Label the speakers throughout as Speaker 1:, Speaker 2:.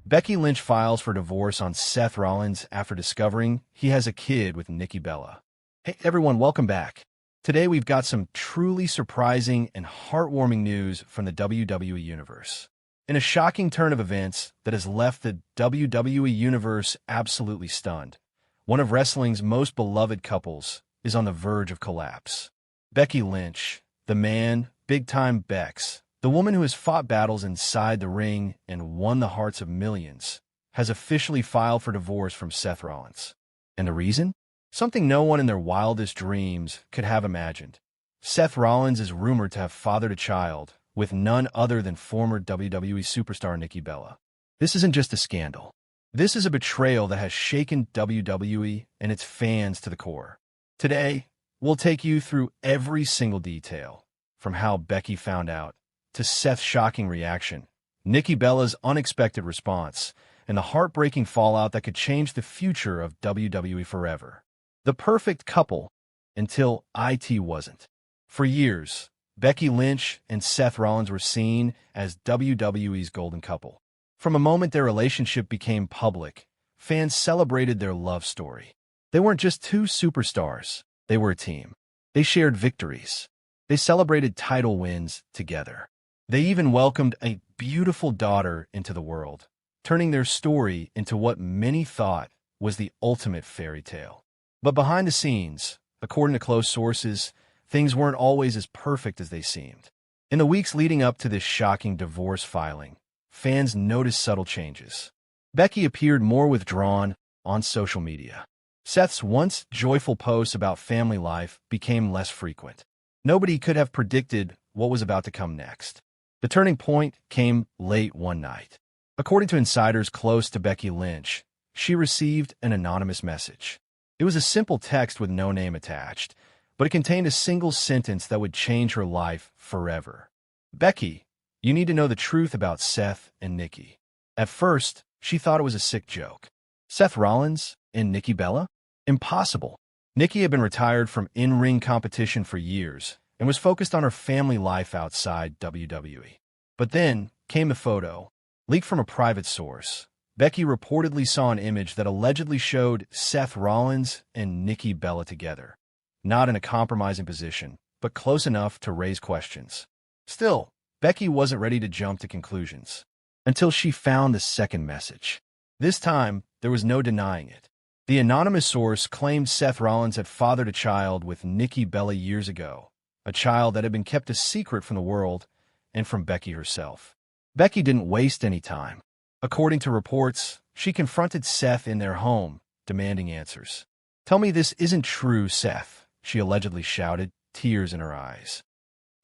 Speaker 1: Becky Lynch files for divorce on Seth Rollins after discovering he has a kid with Nikki Bella. Hey everyone, welcome back. Today we've got some truly surprising and heartwarming news from the WWE Universe. In a shocking turn of events that has left the WWE Universe absolutely stunned, one of wrestling's most beloved couples is on the verge of collapse. Becky Lynch, the man, Time Becks, the woman who has fought battles inside the ring and won the hearts of millions, has officially filed for divorce from Seth Rollins. And the reason? Something no one in their wildest dreams could have imagined. Seth Rollins is rumored to have fathered a child with none other than former WWE Superstar Nikki Bella. This isn't just a scandal. This is a betrayal that has shaken WWE and its fans to the core. Today, we'll take you through every single detail, from how Becky found out, to Seth's shocking reaction, Nikki Bella's unexpected response, and the heartbreaking fallout that could change the future of WWE forever. The perfect couple, until it wasn't. For years, Becky Lynch and Seth Rollins were seen as WWE's golden couple. From a moment their relationship became public, fans celebrated their love story. They weren't just two superstars, they were a team. They shared victories. They celebrated title wins together. They even welcomed a beautiful daughter into the world, turning their story into what many thought was the ultimate fairy tale. But behind the scenes, according to close sources, things weren't always as perfect as they seemed. In the weeks leading up to this shocking divorce filing, fans noticed subtle changes. Becky appeared more withdrawn on social media. Seth's once joyful posts about family life became less frequent. Nobody could have predicted what was about to come next. The turning point came late one night. According to insiders close to Becky Lynch, she received an anonymous message. It was a simple text with no name attached, but it contained a single sentence that would change her life forever. Becky, you need to know the truth about Seth and Nikki. At first, she thought it was a sick joke. Seth Rollins and Nikki Bella? Impossible. Nikki had been retired from in-ring competition for years and was focused on her family life outside WWE. But then came a photo, leaked from a private source. Becky reportedly saw an image that allegedly showed Seth Rollins and Nikki Bella together, not in a compromising position, but close enough to raise questions. Still, Becky wasn't ready to jump to conclusions until she found the second message. This time, there was no denying it. The anonymous source claimed Seth Rollins had fathered a child with Nikki Bella years ago, a child that had been kept a secret from the world and from Becky herself. Becky didn't waste any time. According to reports, she confronted Seth in their home, demanding answers. "Tell me this isn't true, Seth," she allegedly shouted, tears in her eyes.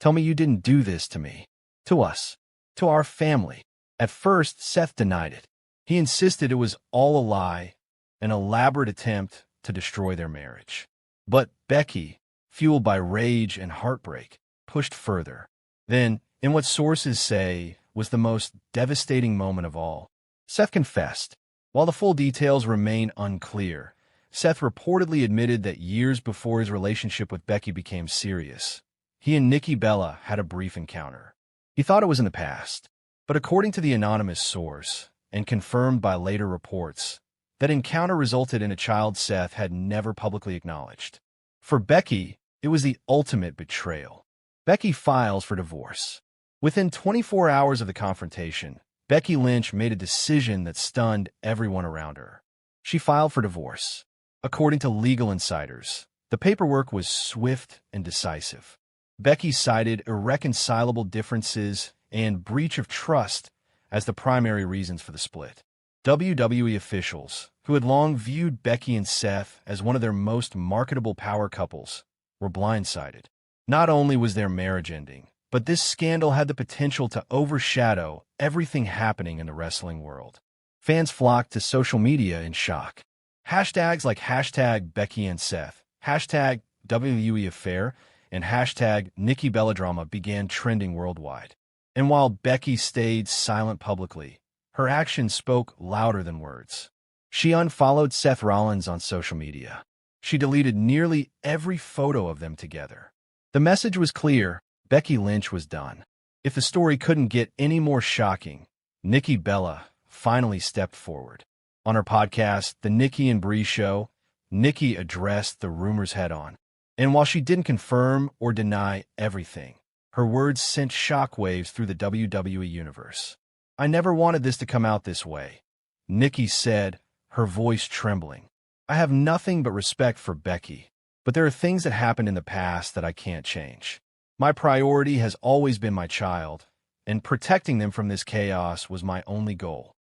Speaker 1: "Tell me you didn't do this to me, to us, to our family." At first, Seth denied it. He insisted it was all a lie, an elaborate attempt to destroy their marriage. But Becky, fueled by rage and heartbreak, pushed further. Then, in what sources say was the most devastating moment of all, Seth confessed. While the full details remain unclear, Seth reportedly admitted that years before his relationship with Becky became serious, he and Nikki Bella had a brief encounter. He thought it was in the past, but according to the anonymous source, and confirmed by later reports, that encounter resulted in a child Seth had never publicly acknowledged. For Becky, it was the ultimate betrayal. Becky files for divorce. Within 24 hours of the confrontation, Becky Lynch made a decision that stunned everyone around her. She filed for divorce. According to legal insiders, the paperwork was swift and decisive. Becky cited irreconcilable differences and breach of trust as the primary reasons for the split. WWE officials, who had long viewed Becky and Seth as one of their most marketable power couples, were blindsided. Not only was their marriage ending, but this scandal had the potential to overshadow everything happening in the wrestling world. Fans flocked to social media in shock. Hashtags like hashtag Becky and Seth, hashtag WWE Affair, and hashtag Nikki Bella Drama began trending worldwide. And while Becky stayed silent publicly, her actions spoke louder than words. She unfollowed Seth Rollins on social media. She deleted nearly every photo of them together. The message was clear: Becky Lynch was done. If the story couldn't get any more shocking, Nikki Bella finally stepped forward. On her podcast, The Nikki and Bree Show, Nikki addressed the rumors head-on. And while she didn't confirm or deny everything, her words sent shockwaves through the WWE Universe. "I never wanted this to come out this way," Nikki said, her voice trembling. "I have nothing but respect for Becky, but there are things that happened in the past that I can't change. My priority has always been my child, and protecting them from this chaos was my only goal."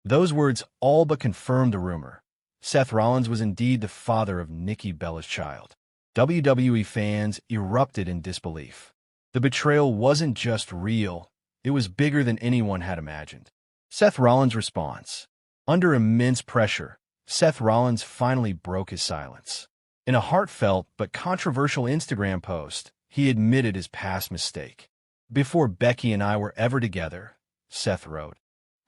Speaker 1: Those words all but confirmed the rumor. Seth Rollins was indeed the father of Nikki Bella's child. WWE fans erupted in disbelief. The betrayal wasn't just real, it was bigger than anyone had imagined. Seth Rollins' response. Under immense pressure, Seth Rollins finally broke his silence. In a heartfelt but controversial Instagram post, he admitted his past mistake. "Before Becky and I were ever together," Seth wrote,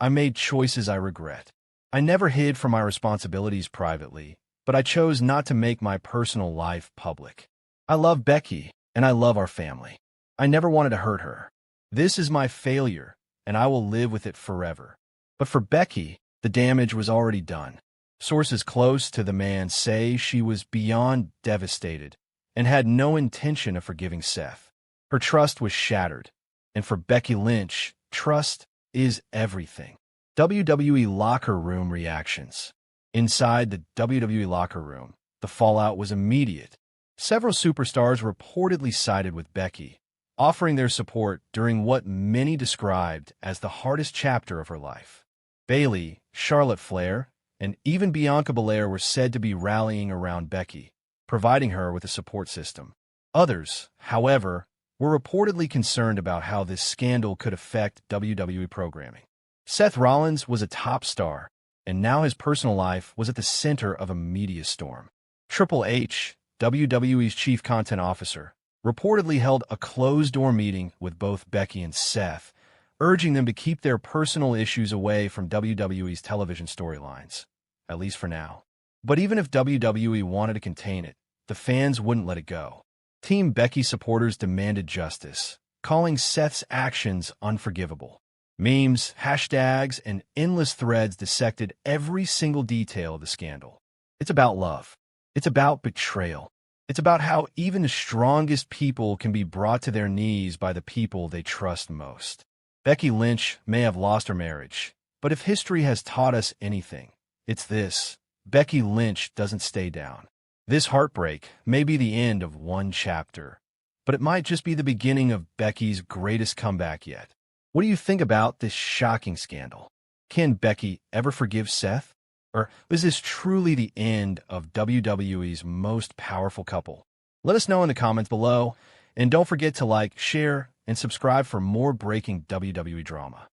Speaker 1: "I made choices I regret. I never hid from my responsibilities privately, but I chose not to make my personal life public. I love Becky, and I love our family. I never wanted to hurt her. This is my failure, and I will live with it forever." But for Becky, the damage was already done. Sources close to the man say she was beyond devastated and had no intention of forgiving Seth. Her trust was shattered, and for Becky Lynch, trust is everything. WWE locker room reactions. Inside the WWE locker room, the fallout was immediate. Several superstars reportedly sided with Becky, offering their support during what many described as the hardest chapter of her life. Bayley, Charlotte Flair, and even Bianca Belair were said to be rallying around Becky, providing her with a support system. Others, however, were reportedly concerned about how this scandal could affect WWE programming. Seth Rollins was a top star, and now his personal life was at the center of a media storm. Triple H, WWE's chief content officer, reportedly held a closed-door meeting with both Becky and Seth, urging them to keep their personal issues away from WWE's television storylines, at least for now. But even if WWE wanted to contain it, the fans wouldn't let it go. Team Becky supporters demanded justice, calling Seth's actions unforgivable. Memes, hashtags, and endless threads dissected every single detail of the scandal. It's about love. It's about betrayal. It's about how even the strongest people can be brought to their knees by the people they trust most. Becky Lynch may have lost her marriage, but if history has taught us anything, it's this: Becky Lynch doesn't stay down. This heartbreak may be the end of one chapter, but it might just be the beginning of Becky's greatest comeback yet. What do you think about this shocking scandal? Can Becky ever forgive Seth? Or is this truly the end of WWE's most powerful couple? Let us know in the comments below, and don't forget to like, share, and subscribe for more breaking WWE drama.